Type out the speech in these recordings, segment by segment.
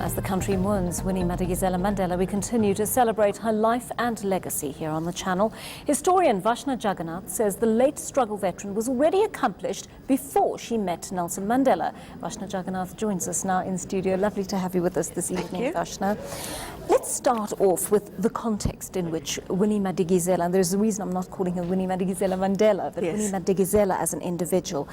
As the country mourns Winnie Madikizela-Mandela, we continue to celebrate her life and legacy here on the channel. Historian Vashna Jagarnath says the late struggle veteran was already accomplished before she met Nelson Mandela. Vashna Jagarnath joins us now in studio. Lovely to have you with us this evening, Vashna. Let's start off with the context in which Winnie Madikizela, and there's a reason I'm not calling her Winnie Madikizela-Mandela, but Winnie Madikizela as an individual.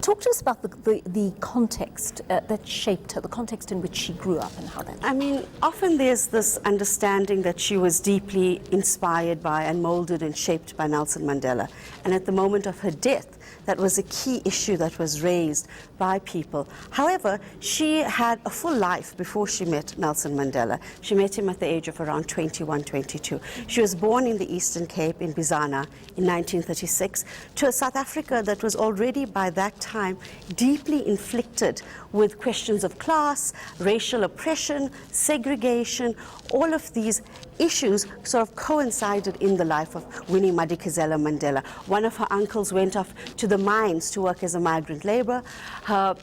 Talk to us about the context that shaped her, the context in which she grew up and how that... I mean, often there's this understanding that she was deeply inspired by and molded and shaped by Nelson Mandela. And at the moment of her death, that was a key issue that was raised by people. However, she had a full life before she met Nelson Mandela. She met him at the age of around 21, 22. She was born in the Eastern Cape in Bizana in 1936 to a South Africa that was already by that time deeply inflicted with questions of class, racial oppression, segregation. All of these issues sort of coincided in the life of Winnie Madikizela-Mandela. One of her uncles went off to the mines to work as a migrant laborer. Her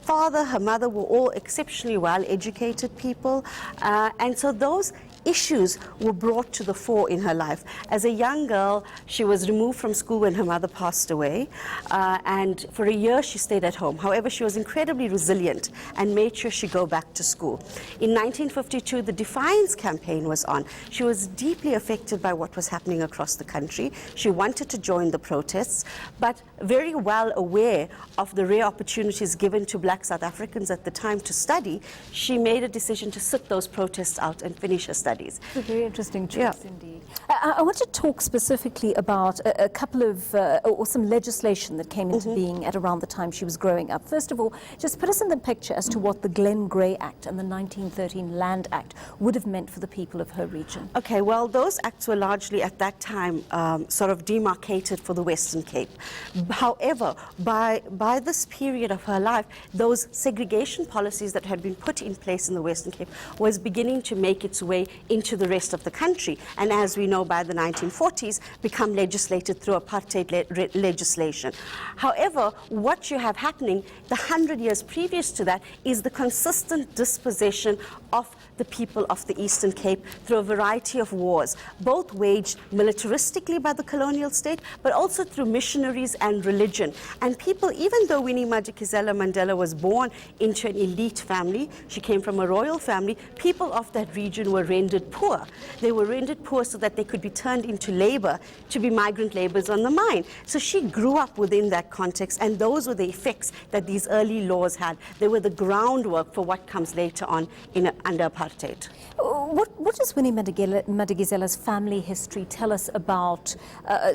father, her mother were all exceptionally well-educated people, and so those issues were brought to the fore in her life. As a young girl, she was removed from school when her mother passed away, and for a year she stayed at home. However, she was incredibly resilient and made sure she go back to school. In 1952, the Defiance campaign was on. She was deeply affected by what was happening across the country. She wanted to join the protests, but very well aware of the rare opportunities given to black South Africans at the time to study, she made a decision to sit those protests out and finish her studies. It's a very interesting choice indeed. I want to talk specifically about a couple of, or some legislation that came into being at around the time she was growing up. First of all, just put us in the picture as to what the Glen Grey Act and the 1913 Land Act would have meant for the people of her region. Okay, well, those acts were largely at that time sort of demarcated for the Western Cape. However, by this period of her life, those segregation policies that had been put in place in the Western Cape was beginning to make its way into the rest of the country, and as we know, by the 1940s become legislated through apartheid legislation. However, what you have happening the 100 years previous to that is the consistent dispossession of the people of the Eastern Cape through a variety of wars, both waged militaristically by the colonial state, but also through missionaries and religion. And people, even though Winnie Madikizela-Mandela was born into an elite family, she came from a royal family, people of that region were rendered poor. They were rendered poor so that they could be turned into labor, to be migrant laborers on the mine. So she grew up within that context, and those were the effects that these early laws had. They were the groundwork for what comes later on under apartheid. What does Winnie Madikizela's family history tell us about,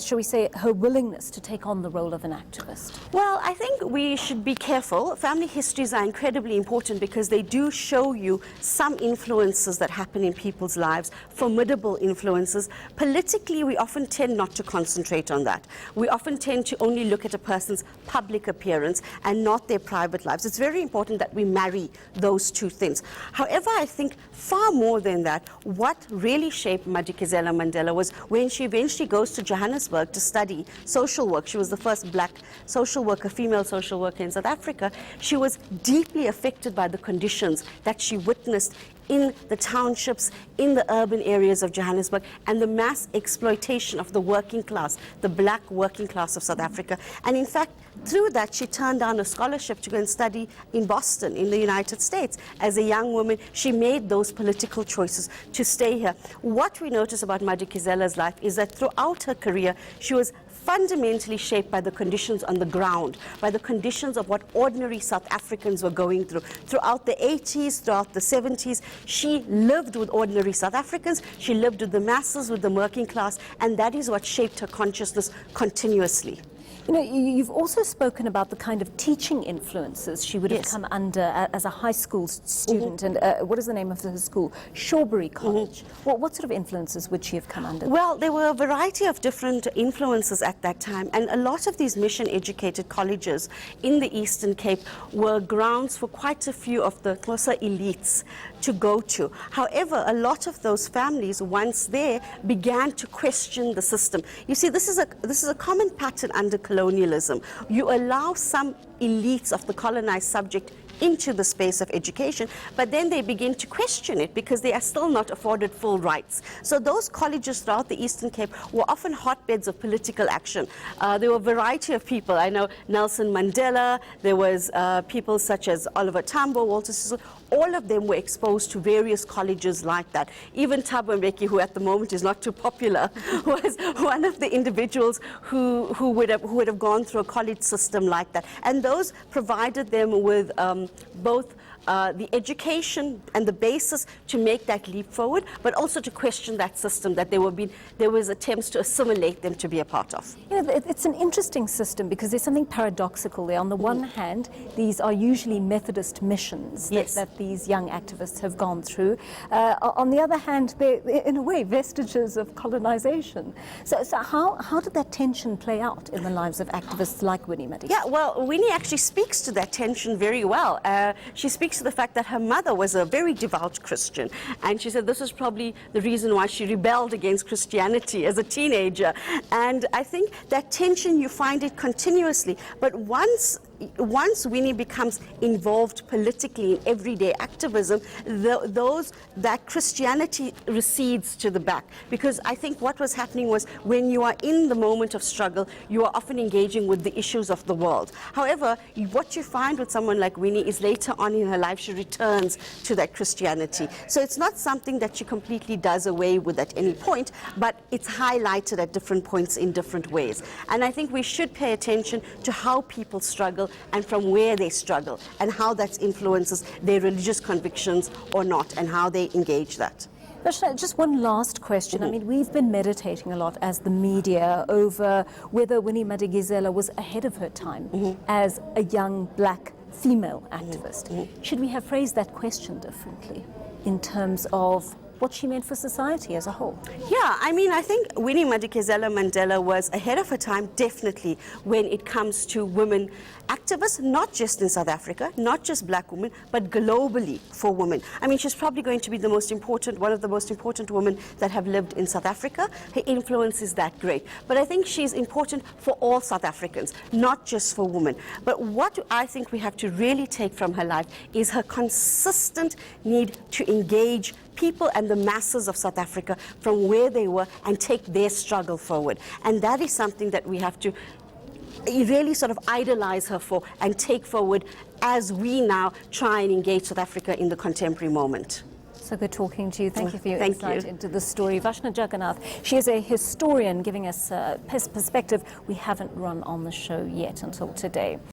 shall we say, her willingness to take on the role of an activist? Well, I think we should be careful. Family histories are incredibly important because they do show you some influences that happen in people's lives, formidable influences. Politically, we often tend not to concentrate on that. We often tend to only look at a person's public appearance and not their private lives. It's very important that we marry those two things. However, I think far more than that, what really shaped Madikizela-Mandela was when she eventually goes to Johannesburg to study social work. She was the first black social worker, female social worker in South Africa. She was deeply affected by the conditions that she witnessed in the townships, in the urban areas of Johannesburg, and the mass exploitation of the working class, the black working class of South Africa. And in fact, through that, she turned down a scholarship to go and study in Boston, in the United States. As a young woman, she made those political choices to stay here. What we notice about Madikizela's life is that throughout her career, she was fundamentally shaped by the conditions on the ground, by the conditions of what ordinary South Africans were going through. Throughout the 80s, throughout the 70s, she lived with ordinary South Africans, she lived with the masses, with the working class, and that is what shaped her consciousness continuously. You know, you've also spoken about the kind of teaching influences she would have come under as a high school student. And what is the name of the school? Shawbury College. What sort of influences would she have come under? Well, there were a variety of different influences at that time, and a lot of these mission-educated colleges in the Eastern Cape were grounds for quite a few of the closer elites to go to. However, a lot of those families, once there, began to question the system. You see, this is a common pattern under colonialism. You allow some elites of the colonized subject into the space of education, but then they begin to question it because they are still not afforded full rights. So those colleges throughout the Eastern Cape were often hotbeds of political action. There were a variety of people. I know Nelson Mandela, there was people such as Oliver Tambo, Walter Sisulu. All of them were exposed to various colleges like that. Even Thabo Mbeki, who at the moment is not too popular, was one of the individuals who would have gone through a college system like that. And those provided them with both the education and the basis to make that leap forward, but also to question that system that there was attempts to assimilate them to be a part of. You know, it's an interesting system because there's something paradoxical there. On the one hand, these are usually Methodist missions that these young activists have gone through. On the other hand, they're in a way vestiges of colonization. So how did that tension play out in the lives of activists like Winnie Madikizela? Yeah, well, Winnie actually speaks to that tension very well. She speaks to the fact that her mother was a very devout Christian, and she said this is probably the reason why she rebelled against Christianity as a teenager. And I think that tension, you find it continuously, but once Winnie becomes involved politically in everyday activism, that Christianity recedes to the back. Because I think what was happening was when you are in the moment of struggle, you are often engaging with the issues of the world. However, what you find with someone like Winnie is later on in her life, she returns to that Christianity. So it's not something that she completely does away with at any point, but it's highlighted at different points in different ways. And I think we should pay attention to how people struggle and from where they struggle and how that influences their religious convictions or not and how they engage that. Vashna, just one last question. I mean, we've been meditating a lot as the media over whether Winnie Madikizela was ahead of her time as a young black female activist. Should we have phrased that question differently in terms of what she meant for society as a whole? Yeah, I mean, I think Winnie Madikizela-Mandela was ahead of her time, definitely, when it comes to women activists, not just in South Africa, not just black women, but globally for women. I mean, she's probably going to be one of the most important women that have lived in South Africa. Her influence is that great. But I think she's important for all South Africans, not just for women. But what I think we have to really take from her life is her consistent need to engage people and the masses of South Africa from where they were and take their struggle forward. And that is something that we have to really sort of idolize her for and take forward as we now try and engage South Africa in the contemporary moment. So good talking to you. Thank you for your Thank insight you. into the story. Vashna Jagarnath, she is a historian giving us a perspective we haven't run on the show yet until today.